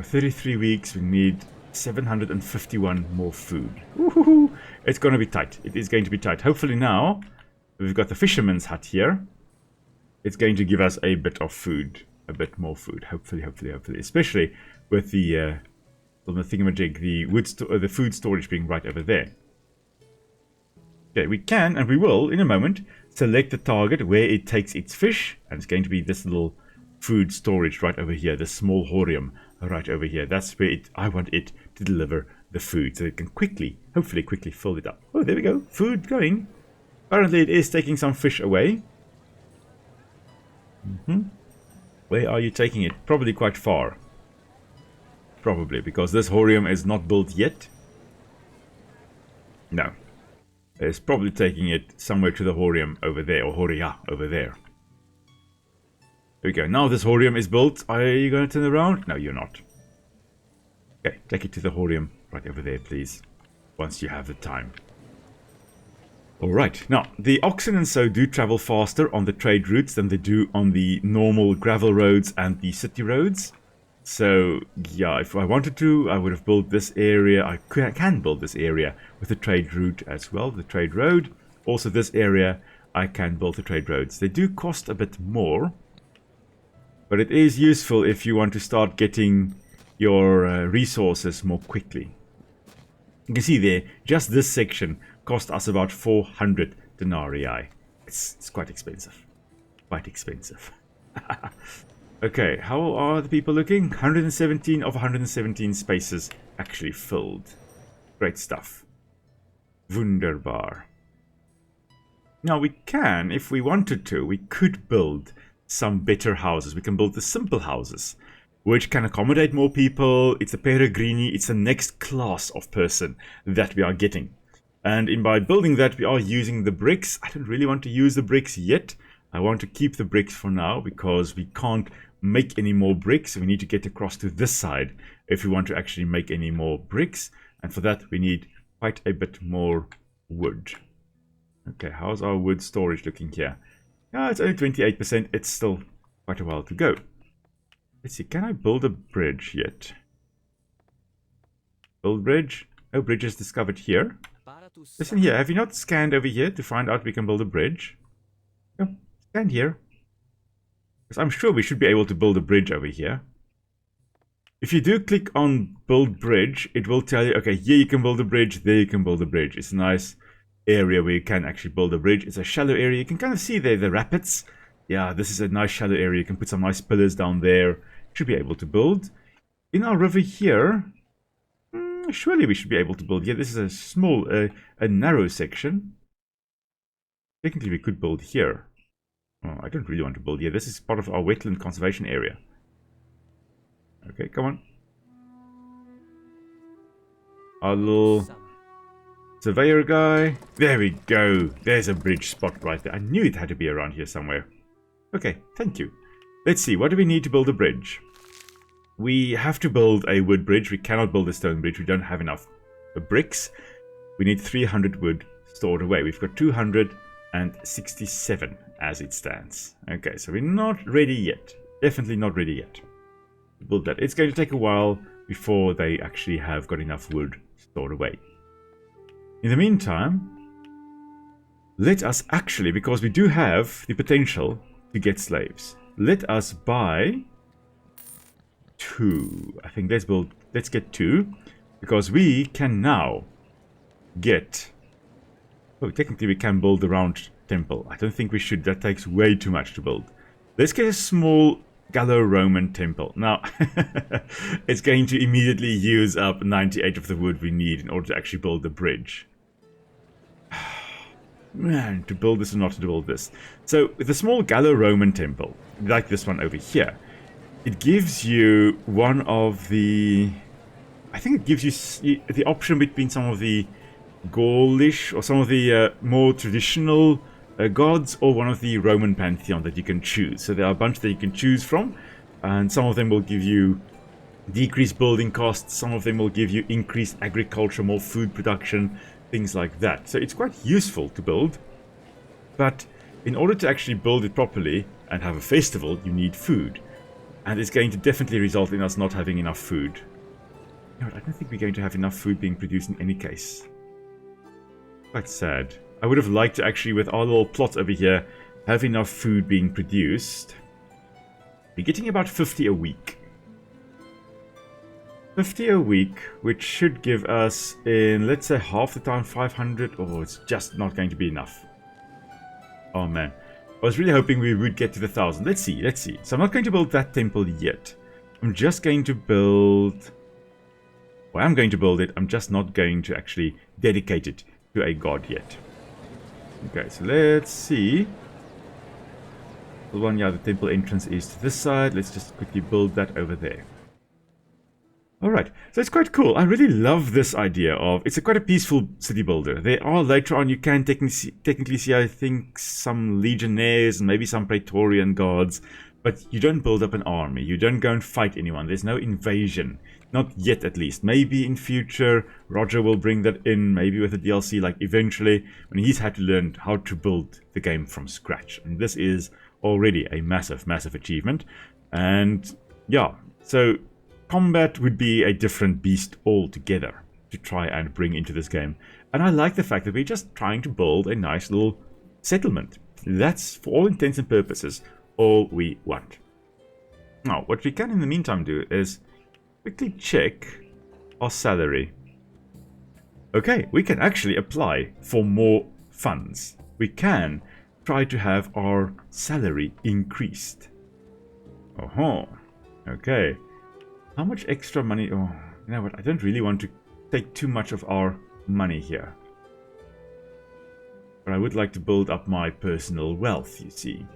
33 weeks, we need 751 more food. Woohoo! It's going to be tight. It is going to be tight. Hopefully now, we've got the fisherman's hut here. It's going to give us a bit of food. A bit more food. Hopefully. Especially with the thingamajig, the food storage being right over there. Okay, we can, and we will, in a moment, select the target where it takes its fish. And it's going to be this little food storage right over here. This small horium right over here. That's where I want it to deliver the food. So it can hopefully quickly fill it up. Oh, there we go. Food going. Apparently it is taking some fish away. Where are you taking it? Probably quite far. Probably, because this horium is not built yet. No. It's probably taking it somewhere to the horium over there, or horia over there. There we go. Now this horium is built. Are you going to turn around? No, you're not. Okay, take it to the horium right over there, please. Once you have the time. Alright, now, the oxen and so do travel faster on the trade routes than they do on the normal gravel roads and the city roads. So, yeah, if I wanted to, I would have built this area. I can build this area with the trade route as well, the trade road. Also, this area, I can build the trade roads. They do cost a bit more, but it is useful if you want to start getting your resources more quickly. You can see there, just this section cost us about 400 denarii. It's quite expensive. Quite expensive. Okay, how are the people looking? 117 of 117 spaces actually filled. Great stuff. Wunderbar. Now we can, if we wanted to, we could build some better houses. We can build the simple houses, which can accommodate more people. It's a Peregrini, it's the next class of person that we are getting. And by building that, we are using the bricks. I don't really want to use the bricks yet. I want to keep the bricks for now because we can't make any more bricks. We need to get across to this side if we want to actually make any more bricks. And for that, we need quite a bit more wood. Okay, how's our wood storage looking here? It's only 28%. It's still quite a while to go. Let's see, can I build a bridge yet? Build bridge. Oh, bridge is discovered here. Listen here, have you not scanned over here to find out we can build a bridge? Oh, scan here. Because I'm sure we should be able to build a bridge over here. If you do click on build bridge, it will tell you, okay, here you can build a bridge, there you can build a bridge. It's a nice area where you can actually build a bridge. It's a shallow area. You can kind of see there the rapids. Yeah, this is a nice shallow area. You can put some nice pillars down there. Should be able to build. In our river here, surely we should be able to build. Yeah, this is a small, a narrow section. Technically, we could build here. Oh, I don't really want to build here. This is part of our wetland conservation area. Okay, come on. Our little surveyor guy. There we go. There's a bridge spot right there. I knew it had to be around here somewhere. Okay, thank you. Let's see. What do we need to build a bridge? We have to build a wood bridge. We cannot build a stone bridge. We don't have enough bricks. We need 300 wood stored away. We've got 267 as it stands. Okay, so we're not ready yet. Definitely not ready yet. Build that. It's going to take a while before they actually have got enough wood stored away. In the meantime, let us actually, because we do have the potential to get slaves, let us buy 2. I think let's get 2, because we can now get, oh, technically we can build a round temple. I don't think we should. That takes way too much to build. Let's get a small Gallo-Roman temple. Now, it's going to immediately use up 98 of the wood we need in order to actually build the bridge. Man, to build this or not to build this. So, with a small Gallo-Roman temple, like this one over here, it gives you one of the... I think it gives you the option between some of the Gaulish or some of the more traditional gods, or one of the Roman pantheon that you can choose. So there are a bunch that you can choose from, and some of them will give you decreased building costs, some of them will give you increased agriculture, more food production, things like that. So it's quite useful to build, but in order to actually build it properly and have a festival, you need food. And it's going to definitely result in us not having enough food. You know what, I don't think we're going to have enough food being produced in any case. Quite sad. I would have liked to actually, with our little plot over here, have enough food being produced. We're getting about 50 a week. 50 a week, which should give us, in, let's say, half the time, 500. Oh, it's just not going to be enough. Oh, man. I was really hoping we would get to the 1,000. Let's see, let's see. So I'm not going to build that temple yet. I'm just going to build... Well, I'm going to build it. I'm just not going to actually dedicate it to a god yet. Okay, so let's see. The one, yeah, the temple entrance is to this side. Let's just quickly build that over there. Alright, so it's quite cool. I really love this idea of... It's quite a peaceful city builder. There are, later on, you can technically see, I think, some legionnaires and maybe some Praetorian guards. But you don't build up an army. You don't go and fight anyone. There's no invasion. Not yet, at least. Maybe in future, Roger will bring that in, maybe with a DLC, like eventually, when he's had to learn how to build the game from scratch. And this is already a massive, massive achievement. And, yeah, so... Combat would be a different beast altogether to try and bring into this game. And I like the fact that we're just trying to build a nice little settlement. That's, for all intents and purposes, all we want. Now, what we can in the meantime do is quickly check our salary. Okay, we can actually apply for more funds. We can try to have our salary increased. Oh, okay. How much extra money? Oh, you know what? I don't really want to take too much of our money here. But I would like to build up my personal wealth, you see.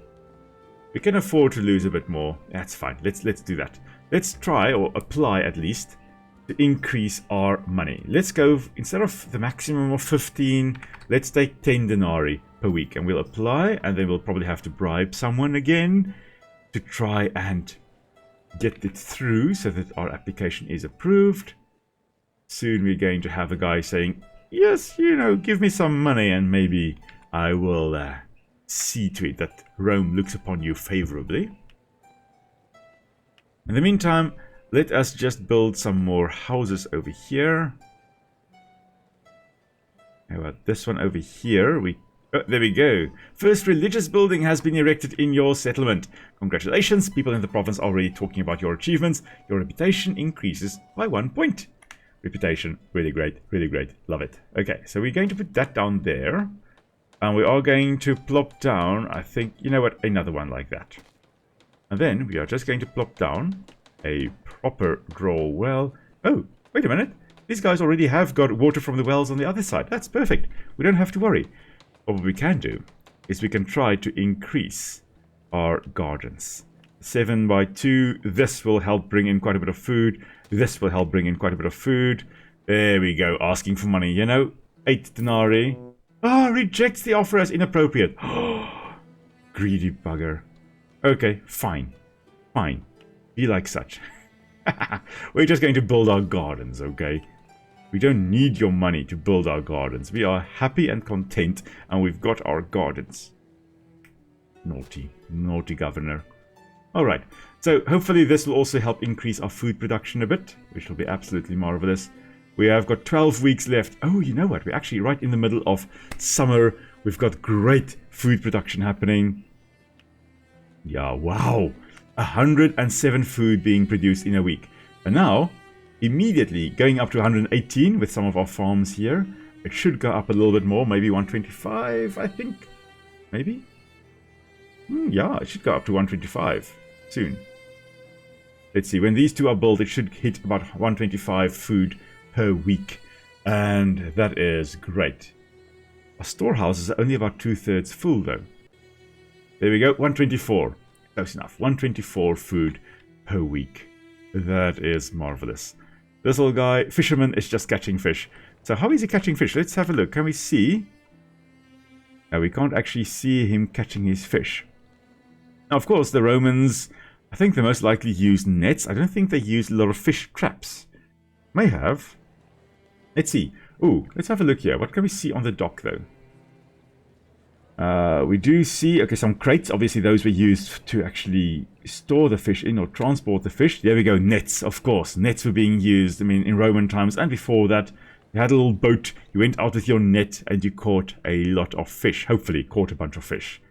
We can afford to lose a bit more. That's fine. Let's do that. Let's try, or apply at least, to increase our money. Let's go, instead of the maximum of 15, let's take 10 denarii per week. And we'll apply, and then we'll probably have to bribe someone again to try and get it through so that our application is approved. Soon we're going to have a guy saying, yes, you know, give me some money and maybe I will see to it that Rome looks upon you favorably. In the meantime, let us just build some more houses over here. How about this one over here? Oh, there we go. First religious building has been erected in your settlement. Congratulations, people in the province are already talking about your achievements. Your reputation increases by 1 point. Reputation, really great, love it. Okay, so we're going to put that down there. And we are going to plop down, I think, you know what, another one like that. And then we are just going to plop down a proper draw well. Oh, wait a minute. These guys already have got water from the wells on the other side. That's perfect. We don't have to worry. What we can do is we can try to increase our gardens. 7 by 2. This will help bring in quite a bit of food. This will help bring in quite a bit of food. There we go. Asking for money, you know. 8 denarii. Ah, rejects the offer as inappropriate. Greedy bugger. Okay, fine. Fine. Be like such. We're just going to build our gardens, okay? We don't need your money to build our gardens. We are happy and content, and we've got our gardens. Naughty, naughty governor. Alright, so hopefully this will also help increase our food production a bit, which will be absolutely marvelous. We have got 12 weeks left. Oh, you know what? We're actually right in the middle of summer. We've got great food production happening. Yeah, wow. 107 food being produced in a week. And now... immediately going up to 118 with some of our farms here. It should go up a little bit more, maybe 125, I think. Maybe? Yeah, it should go up to 125 soon. Let's see, when these two are built, it should hit about 125 food per week. And that is great. Our storehouses are only about 2/3 full, though. There we go, 124. Close enough, 124 food per week. That is marvelous. This little guy, fisherman, is just catching fish. So how is he catching fish? Let's have a look. Can we see? No, we can't actually see him catching his fish. Now, of course, the Romans, I think they most likely used nets. I don't think they used a lot of fish traps. May have. Let's see. Ooh, let's have a look here. What can we see on the dock, though? We do see, okay, some crates. Obviously, those were used to actually store the fish in or transport the fish. There we go, nets, of course. Nets were being used, I mean, in Roman times and before that. You had a little boat, you went out with your net and you caught a lot of fish. Hopefully, caught a bunch of fish.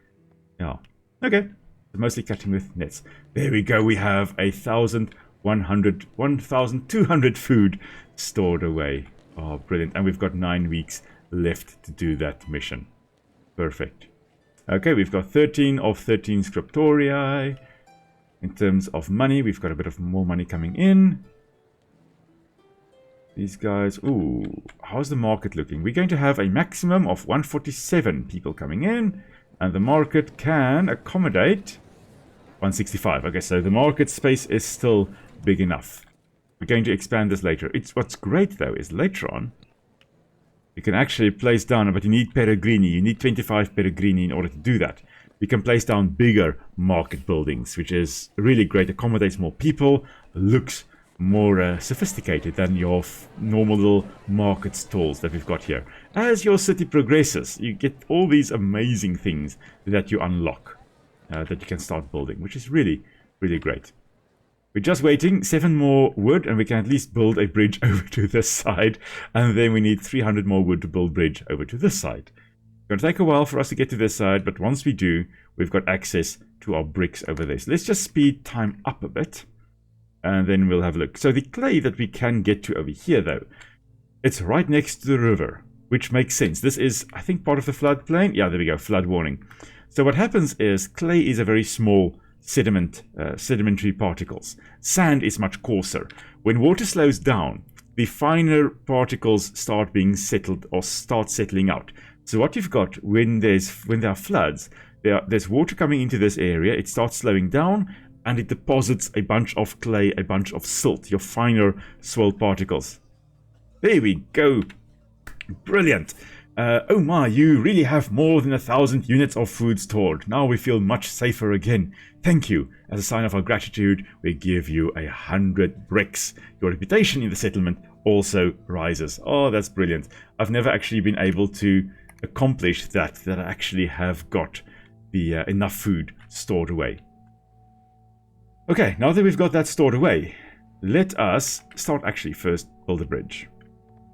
Yeah, okay. Mostly catching with nets. There we go, we have 1,200 food stored away. Oh, brilliant. And we've got 9 weeks left to do that mission. Perfect. Okay, we've got 13 of 13 scriptorii. In terms of money, we've got a bit of more money coming in. These guys, ooh, how's the market looking? We're going to have a maximum of 147 people coming in, and the market can accommodate 165. Okay, so the market space is still big enough. We're going to expand this later. What's great though is later on, you can actually place down, but you need Peregrini. You need 25 Peregrini in order to do that. You can place down bigger market buildings, which is really great. Accommodates more people, looks more sophisticated than your normal little market stalls that we've got here. As your city progresses, you get all these amazing things that you unlock, that you can start building, which is really, really great. We're just waiting 7 more wood, and we can at least build a bridge over to this side, and then we need 300 more wood to build bridge over to this side. It's going to take a while for us to get to this side, but once we do, we've got access to our bricks over there. So let's just speed time up a bit, and then we'll have a look. So the clay that we can get to over here, though, it's right next to the river, which makes sense. This is, I think, part of the floodplain. Yeah, there we go, flood warning. So what happens is clay is a very small sedimentary particles. Sand is much coarser. When water slows down, the finer particles start being settled or start settling out. So what you've got when there are floods, there's water coming into this area, it starts slowing down, and it deposits a bunch of clay, a bunch of silt, your finer swirl particles. There we go. Brilliant. Oh my, you really have more than 1,000 units of food stored. Now we feel much safer again. Thank you. As a sign of our gratitude, we give you 100 bricks. Your reputation in the settlement also rises. Oh, that's brilliant. I've never actually been able to accomplish that I actually have got the enough food stored away. Okay, now that we've got that stored away, let us start actually first build a bridge.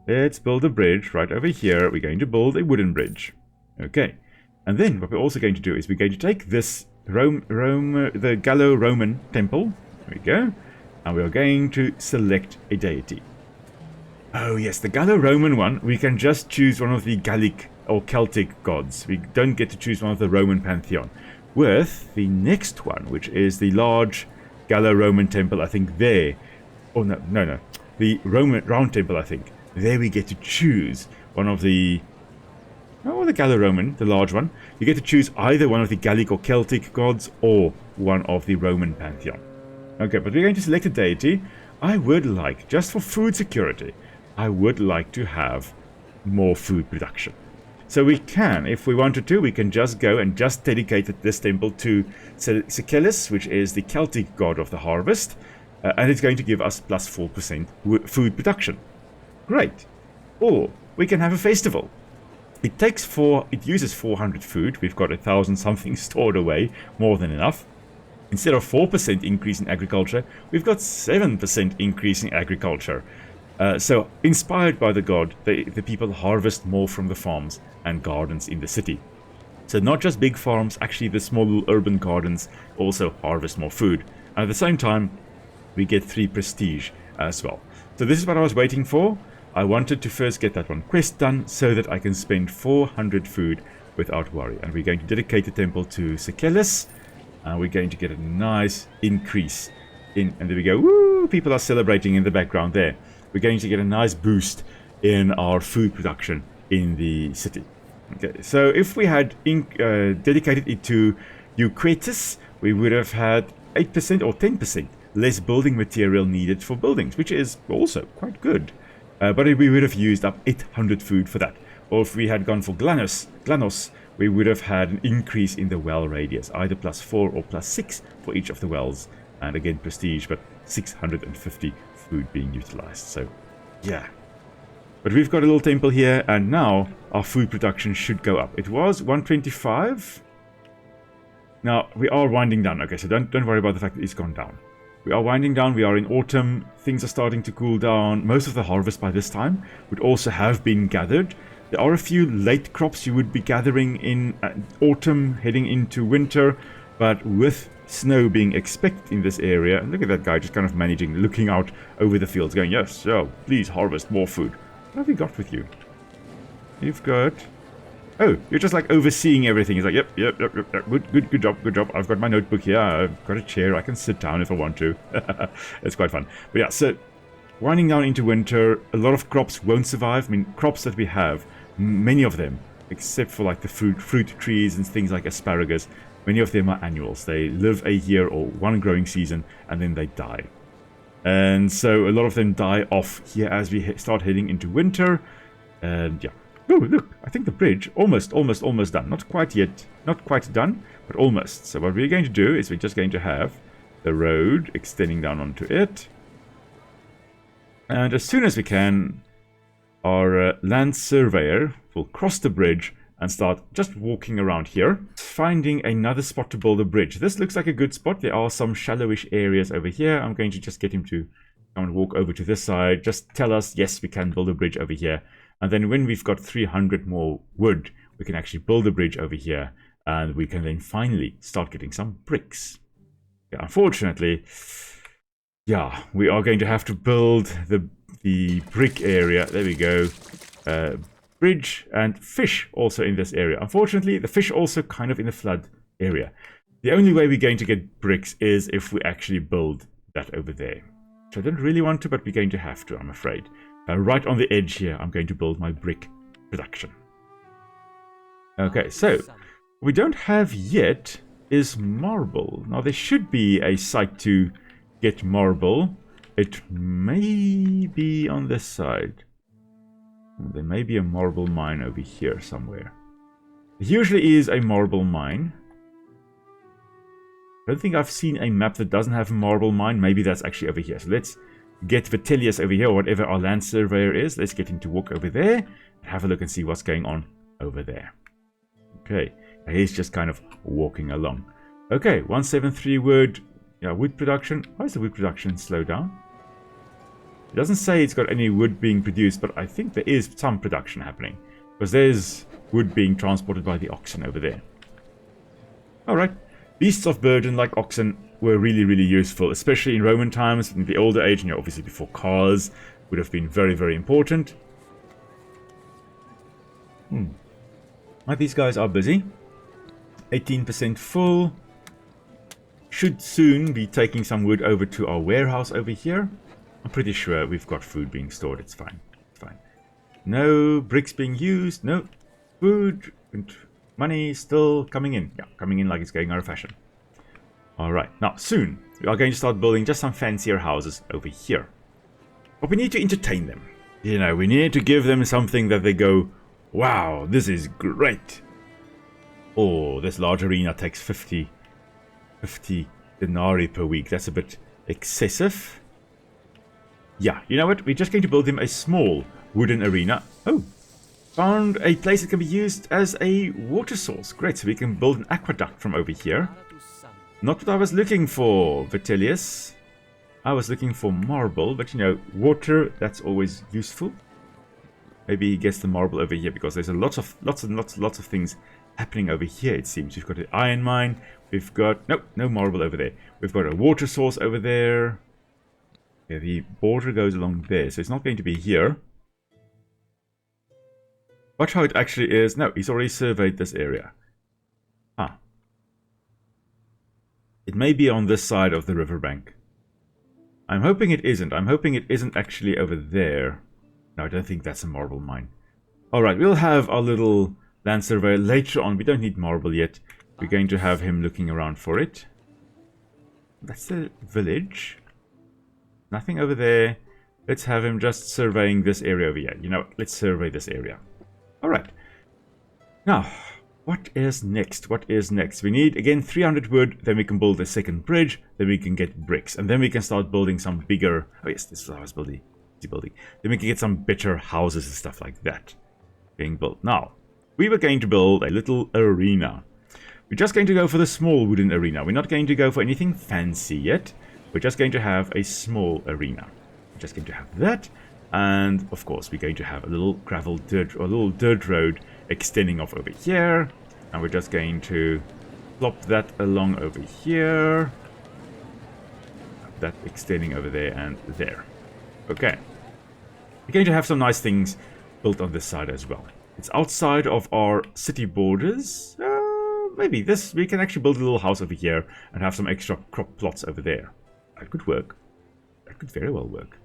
Let's build a bridge right over here. We're going to build a wooden bridge. Okay. And then what we're also going to do is we're going to take this the Gallo-Roman temple. There we go. And we're going to select a deity. Oh yes, the Gallo-Roman one, we can just choose one of the Gallic or Celtic gods. We don't get to choose one of the Roman pantheon. With the next one, which is the large Gallo-Roman temple, I think there. Oh no. The Roman round temple, I think. There we get to choose one of the... Oh, the Gallo-Roman, the large one. You get to choose either one of the Gallic or Celtic gods or one of the Roman pantheon. Okay, but we're going to select a deity. I would like, just for food security, I would like to have more food production. So we can, if we wanted to, we can just go and just dedicate this temple to Secelis, which is the Celtic god of the harvest. And it's going to give us plus 4% food production. Great. Or we can have a festival. It uses 400 food. We've got 1,000 something stored away, more than enough. Instead of 4% increase in agriculture, we've got 7% increase in agriculture. So inspired by the god, the people harvest more from the farms and gardens in the city. So not just big farms, actually the small little urban gardens also harvest more food. And at the same time, we get 3 prestige as well. So this is what I was waiting for. I wanted to first get that one quest done so that I can spend 400 food without worry. And we're going to dedicate the temple to Secelis. And we're going to get a nice increase in... And there we go. Woo! People are celebrating in the background there. We're going to get a nice boost in our food production in the city. Okay, so if we had dedicated it to Eucrates, we would have had 8% or 10% less building material needed for buildings, which is also quite good. But we would have used up 800 food for that. Or if we had gone for Glanos, we would have had an increase in the well radius, either plus 4 or plus 6 for each of the wells. And again, prestige, but 650 food being utilized. So, yeah. But we've got a little temple here, and now our food production should go up. It was 125. Now, we are winding down. Okay, so don't worry about the fact that it's gone down. We are winding down. We are in autumn. Things are starting to cool down. Most of the harvest by this time would also have been gathered. There are a few late crops you would be gathering in autumn, heading into winter. But with snow being expected in this area, look at that guy just kind of managing, looking out over the fields, going, yes, so please harvest more food. What have you got with you? You've got... Oh, you're just like overseeing everything. He's like, yep. Good job. I've got my notebook here. I've got a chair. I can sit down if I want to. It's quite fun. But yeah, so winding down into winter, a lot of crops won't survive. I mean, crops that we have, many of them, except for like the fruit trees and things like asparagus, many of them are annuals. They live a year or one growing season and then they die. And so a lot of them die off here as we start heading into winter. And yeah. Oh, look, I think the bridge, almost done. Not quite yet, not quite done, but almost. So what we're going to do is we're just going to have the road extending down onto it. And as soon as we can, our land surveyor will cross the bridge and start just walking around here, finding another spot to build a bridge. This looks like a good spot. There are some shallowish areas over here. I'm going to just get him to come and walk over to this side. Just tell us, yes, we can build a bridge over here. And then when we've got 300 more wood, we can actually build a bridge over here. And we can then finally start getting some bricks. Yeah, unfortunately, yeah, we are going to have to build the brick area. There we go. Bridge and fish also in this area. Unfortunately, the fish also kind of in the flood area. The only way we're going to get bricks is if we actually build that over there. Which I don't really want to, but we're going to have to, I'm afraid. Right on the edge here, I'm going to build my brick production. Okay, so what we don't have yet is marble. Now, there should be a site to get marble. It may be on this side. There may be a marble mine over here somewhere. There usually is a marble mine. I don't think I've seen a map that doesn't have a marble mine. Maybe that's actually over here. So let's get Vitellius over here, or whatever our land surveyor is. Let's get him to walk over there and have a look and see what's going on over there. Okay, he's just kind of walking along. Okay, 173 wood. Yeah, wood production. Why is the wood production slow down? It doesn't say it's got any wood being produced, but I think there is some production happening. Because there's wood being transported by the oxen over there. Alright. Beasts of burden like oxen were really, really useful, especially in Roman times, in the older age, and obviously before cars would have been very, very important. These guys are busy. 18% full. Should soon be taking some wood over to our warehouse over here. I'm pretty sure we've got food being stored. It's fine. It's fine. No bricks being used. No food and money still coming in. Yeah, coming in like it's going out of fashion. Alright, now soon we are going to start building just some fancier houses over here. But we need to entertain them. You know, we need to give them something that they go, wow, this is great. Oh, this large arena takes 50 denarii per week. That's a bit excessive. Yeah, you know what? We're just going to build him a small wooden arena. Oh, found a place that can be used as a water source. Great, so we can build an aqueduct from over here. Not what I was looking for, Vitellius. I was looking for marble, but you know, water, that's always useful. Maybe he gets the marble over here because there's lots of things happening over here, it seems. We've got an iron mine. We've got... Nope, no marble over there. We've got a water source over there. Yeah, the border goes along there, so it's not going to be here. Watch how it actually is. No, he's already surveyed this area. Huh. It may be on this side of the riverbank. I'm hoping it isn't. I'm hoping it isn't actually over there. No, I don't think that's a marble mine. Alright, we'll have our little land surveyor later on. We don't need marble yet. We're going to have him looking around for it. That's the village. Nothing over there. Let's have him just surveying this area over here. You know, let's survey this area. Alright. Now, what is next? What is next? We need, again, 300 wood. Then we can build a second bridge. Then we can get bricks. And then we can start building some bigger... Oh yes, this is what I was building. building. Then we can get some better houses and stuff like that being built. Now, we were going to build a little arena. We're just going to go for the small wooden arena. We're not going to go for anything fancy yet. We're just going to have a small arena. We're just going to have that. And, of course, we're going to have a little gravel dirt, or a little dirt road extending off over here. And we're just going to plop that along over here. That extending over there and there. Okay. We're going to have some nice things built on this side as well. It's outside of our city borders. Maybe this, we can actually build a little house over here and have some extra crop plots over there. That could work. That could very well work.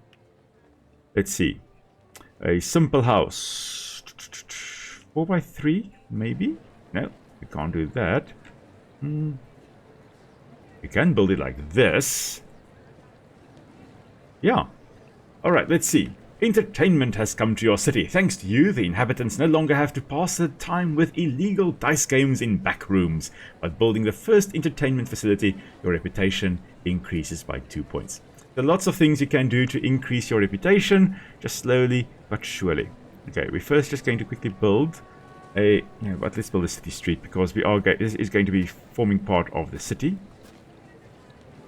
Let's see. A simple house. 4x3, maybe? No, we can't do that. We can build it like this. Yeah. Alright, let's see. Entertainment has come to your city. Thanks to you, the inhabitants no longer have to pass their time with illegal dice games in back rooms. By building the first entertainment facility, your reputation increases by 2 points. There are lots of things you can do to increase your reputation, just slowly but surely. Okay, we're first just going to quickly build but let's build a city street, because this is going to be forming part of the city.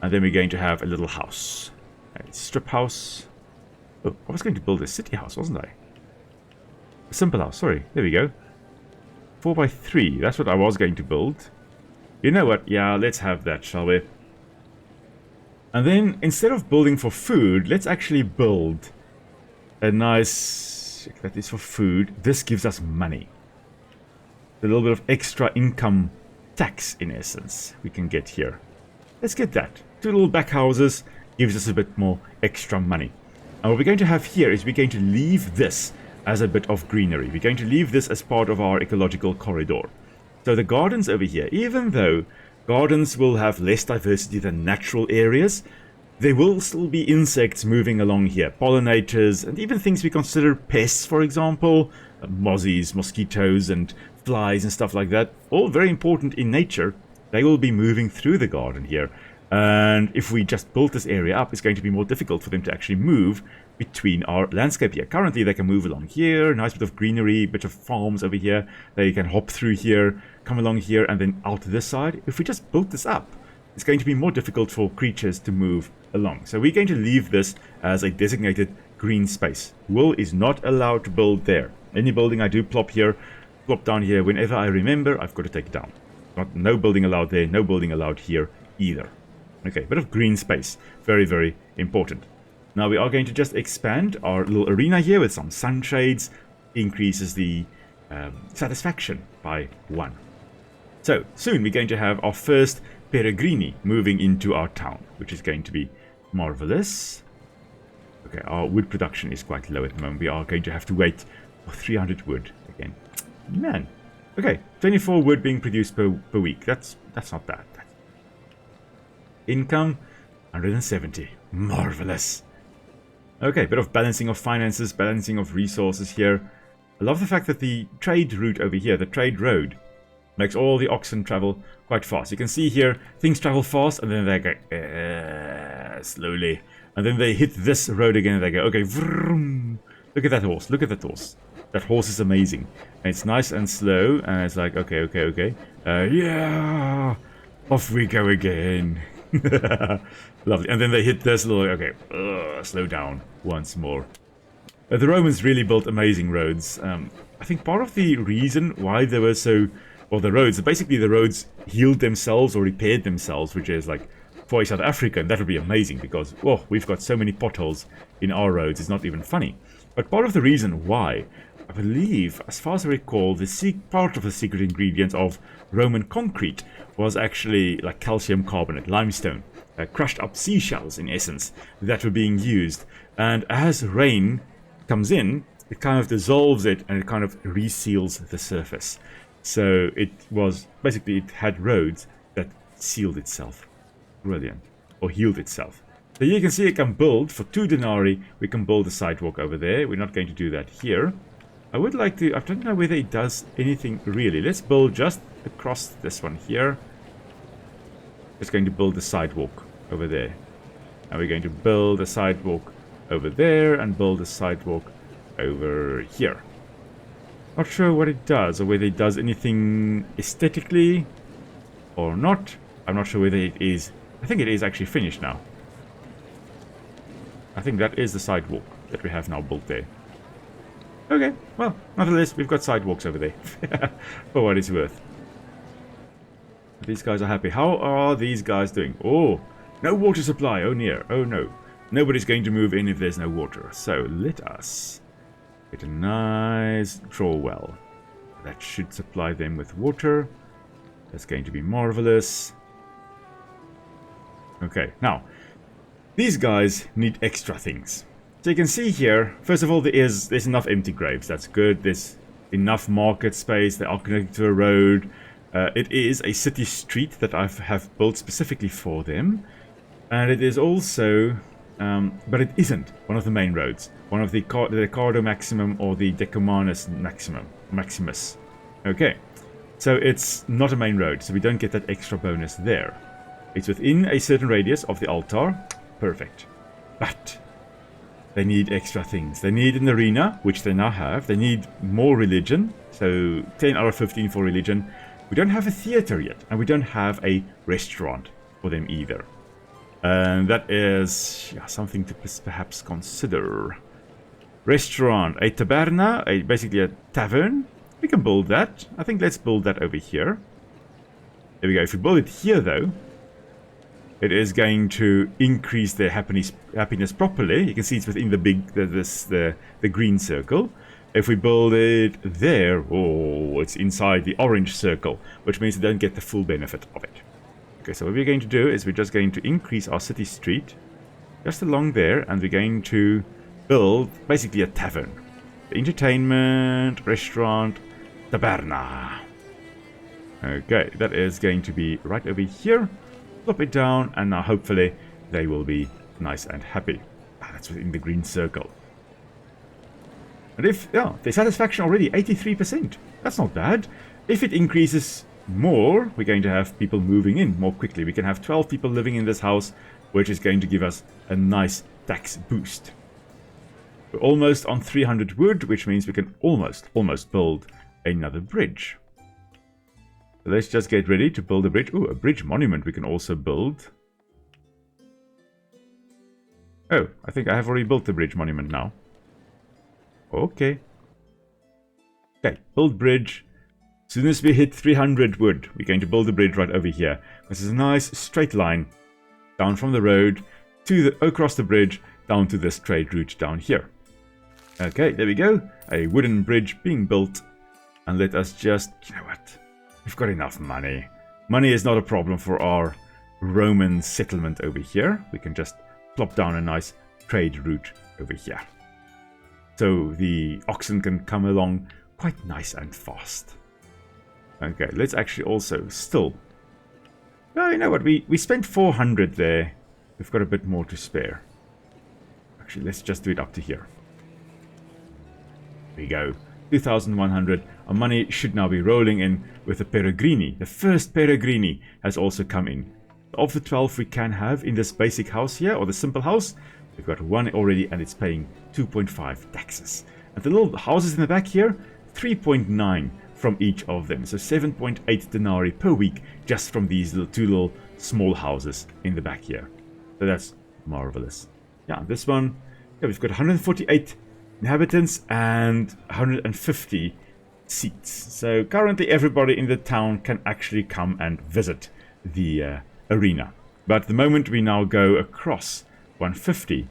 And then we're going to have a little house. A strip house. Oh, I was going to build a city house, wasn't I? A simple house, sorry. There we go. 4x3, that's what I was going to build. You know what? Yeah, let's have that, shall we? And then, instead of building for food, let's actually build a nice... that is for food. This gives us money. A little bit of extra income tax, in essence, we can get here. Let's get that. 2 little back houses gives us a bit more extra money. And what we're going to have here is we're going to leave this as a bit of greenery. We're going to leave this as part of our ecological corridor. So the gardens over here, even though gardens will have less diversity than natural areas, there will still be insects moving along here. Pollinators, and even things we consider pests, for example. Mozzies, mosquitoes, and flies and stuff like that. All very important in nature. They will be moving through the garden here. And if we just build this area up, it's going to be more difficult for them to actually move between our landscape here. Currently, they can move along here, nice bit of greenery, bit of farms over here. They can hop through here, come along here, and then out to this side. If we just build this up, it's going to be more difficult for creatures to move along. So we're going to leave this as a designated green space. Will is not allowed to build there. Any building I do plop here, plop down here, whenever I remember, I've got to take it down. No building allowed there, no building allowed here either. Okay, bit of green space. Very, very important. Now we are going to just expand our little arena here with some sunshades. Increases the satisfaction by 1. So, soon we're going to have our first Peregrini moving into our town, which is going to be marvelous. Okay, our wood production is quite low at the moment. We are going to have to wait for 300 wood again. Man. Okay, 24 wood being produced per week. That's not bad. Income, 170. Marvelous. Okay, bit of balancing of finances, balancing of resources here. I love the fact that the trade route over here, the trade road, makes all the oxen travel quite fast. You can see here, things travel fast, and then they go slowly. And then they hit this road again, and they go, okay, vroom. Look at that horse, look at that horse. That horse is amazing. And it's nice and slow, and it's like, okay. Yeah, off we go again. Lovely. And then they hit this little, okay, slow down once more. The Romans really built amazing roads. I think part of the reason why they were so, well, the roads, basically the roads healed themselves or repaired themselves, which is like for South Africa, and that would be amazing because, oh, we've got so many potholes in our roads, it's not even funny. But part of the reason why, I believe, as far as I recall, part of the secret ingredient of Roman concrete was actually like calcium carbonate, limestone, crushed up seashells in essence, that were being used. And as rain comes in, it kind of dissolves it and it kind of reseals the surface. So it was, basically it had roads that sealed itself. Brilliant. Or healed itself. So you can see it can build, for 2 denarii, we can build a sidewalk over there. We're not going to do that here. I would like to, I don't know whether it does anything really. Let's build just across this one here. Just going to build a sidewalk over there. And we're going to build a sidewalk over there and build a sidewalk over here. Not sure what it does or whether it does anything aesthetically or not. I'm not sure whether it is. I think it is actually finished now. I think that is the sidewalk that we have now built there. Okay, well, nonetheless, we've got sidewalks over there. For what it's worth. These guys are happy. How are these guys doing? Oh, no water supply. Oh, near. Oh, no. Nobody's going to move in if there's no water. So, let us get a nice draw well. That should supply them with water. That's going to be marvelous. Okay, now, these guys need extra things. So you can see here, first of all, there's enough empty graves. That's good. There's enough market space. They are connected to a road. It is a city street that I have built specifically for them. And it is also, but it isn't one of the main roads. One of the Ricardo Maximum or the Decumanus Maximus. Okay, so it's not a main road, so we don't get that extra bonus there. It's within a certain radius of the altar. Perfect. But they need extra things. They need an arena, which they now have. They need more religion. So 10 out of 15 for religion. We don't have a theater yet. And we don't have a restaurant for them either. And that is something to perhaps consider. Restaurant. A taberna. Basically a tavern. We can build that. I think let's build that over here. There we go. If we build it here though, it is going to increase their happiness properly. You can see it's within the the green circle. If we build it there, oh, it's inside the orange circle, which means they don't get the full benefit of it. Okay, so what we're going to do is we're just going to increase our city street just along there, and we're going to build basically a tavern. The entertainment, restaurant, taberna. Okay, that is going to be right over here. Flop it down, and now hopefully they will be nice and happy. That's within the green circle. And if, their satisfaction already 83%. That's not bad. If it increases more, we're going to have people moving in more quickly. We can have 12 people living in this house, which is going to give us a nice tax boost. We're almost on 300 wood, which means we can almost build another bridge. So let's just get ready to build a bridge. Oh, a bridge monument we can also build. Oh, I think I have already built the bridge monument now. Okay. Okay, build bridge. As soon as we hit 300 wood, we're going to build a bridge right over here. This is a nice straight line down from the road to across the bridge down to this trade route down here. Okay, there we go. A wooden bridge being built. And let us just, you know what? We've got enough money. Money is not a problem for our Roman settlement over here. We can just plop down a nice trade route over here. So the oxen can come along quite nice and fast. Okay, let's actually also still... Oh, you know what? We spent 400 there. We've got a bit more to spare. Actually, let's just do it up to here. There we go. 2,100. Our money should now be rolling in with the Peregrini. The first Peregrini has also come in. Of the 12 we can have in this basic house here, or the simple house, we've got one already and it's paying 2.5 taxes. And the little houses in the back here, 3.9 from each of them. So 7.8 denarii per week just from these two little small houses in the back here. So that's marvelous. Yeah, this one, we've got 148 inhabitants and 150 seats. So currently everybody in the town can actually come and visit the arena. But the moment we now go across 150,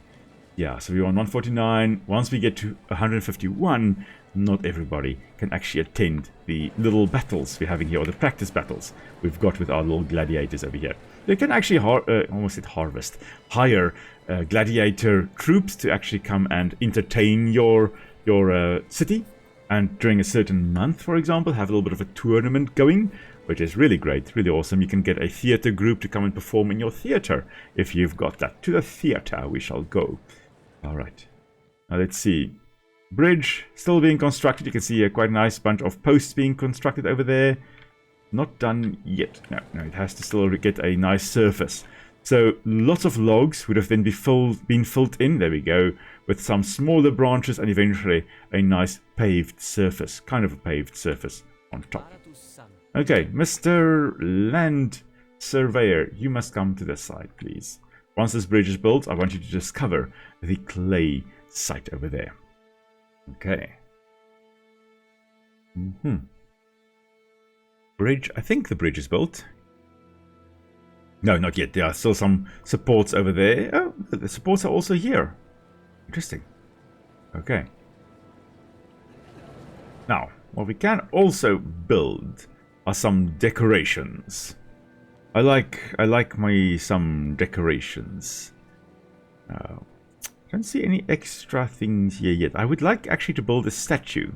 yeah, so we're on 149. Once we get to 151, not everybody can actually attend the little battles we're having here, or the practice battles we've got with our little gladiators over here. They can actually hire gladiator troops to actually come and entertain your city, and during a certain month, for example, have a little bit of a tournament going, which is really great, really awesome. You can get a theater group to come and perform in your theater if you've got that. To the theater we shall go. All right, now let's see. Bridge still being constructed. You can see a quite nice bunch of posts being constructed over there. Not done yet. No, it has to still get a nice surface. So lots of logs would have then been filled in, there we go, with some smaller branches and eventually a nice paved surface, kind of a paved surface on top. Okay, Mr. Land Surveyor, you must come to this side, please. Once this bridge is built, I want you to discover the clay site over there. Okay. Bridge, I think the bridge is built. No, not yet. There are still some supports over there. Oh, the supports are also here. Interesting. Okay. Now, what we can also build are some decorations. I like some decorations. I don't see any extra things here yet. I would like actually to build a statue.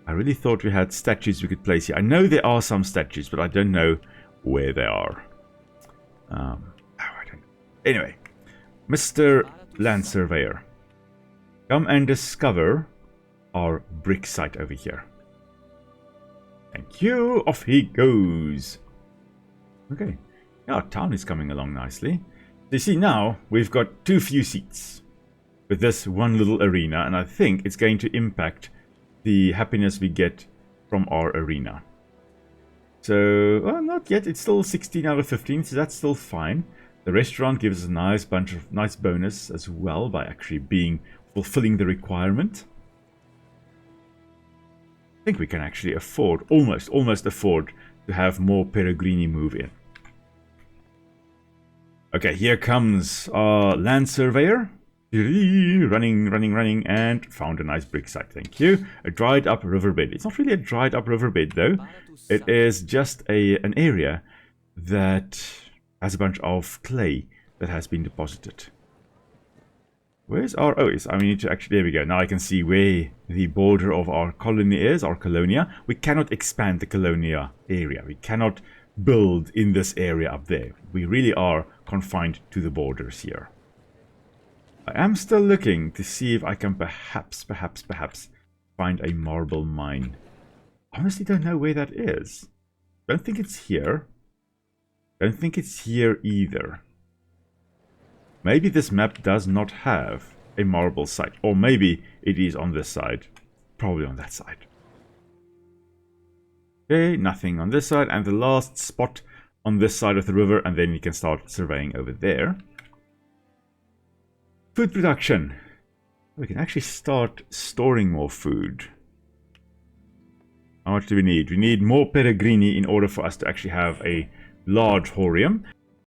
I really thought we had statues we could place here. I know there are some statues, but I don't know where they are. I don't know. Anyway, Mr. Land Surveyor, come and discover our brick site over here. Thank you. Off he goes. Okay. Yeah, our town is coming along nicely. So you see now we've got too few seats with this one little arena, and I think it's going to impact the happiness we get from our arena. So, well, not yet. It's still 16 out of 15, so that's still fine. The restaurant gives us a nice bunch of nice bonus as well by actually fulfilling the requirement. I think we can actually afford, almost afford to have more Peregrini move in. Okay, here comes our land surveyor. Running, and found a nice brick site. Thank you. A dried up riverbed. It's not really a dried up riverbed though. It is just an area that has a bunch of clay that has been deposited. Where's our... Oh, yes, I need to actually... There we go. Now I can see where the border of our colony is, our colonia. We cannot expand the colonia area. We cannot build in this area up there. We really are confined to the borders here. I am still looking to see if I can perhaps find a marble mine. Honestly, don't know where that is. Don't think it's here. Don't think it's here either. Maybe this map does not have a marble site. Or maybe it is on this side. Probably on that side. Okay, nothing on this side. And the last spot on this side of the river. And then you can start surveying over there. Food production. We can actually start storing more food. How much do we need? We need more Peregrini in order for us to actually have a large horium.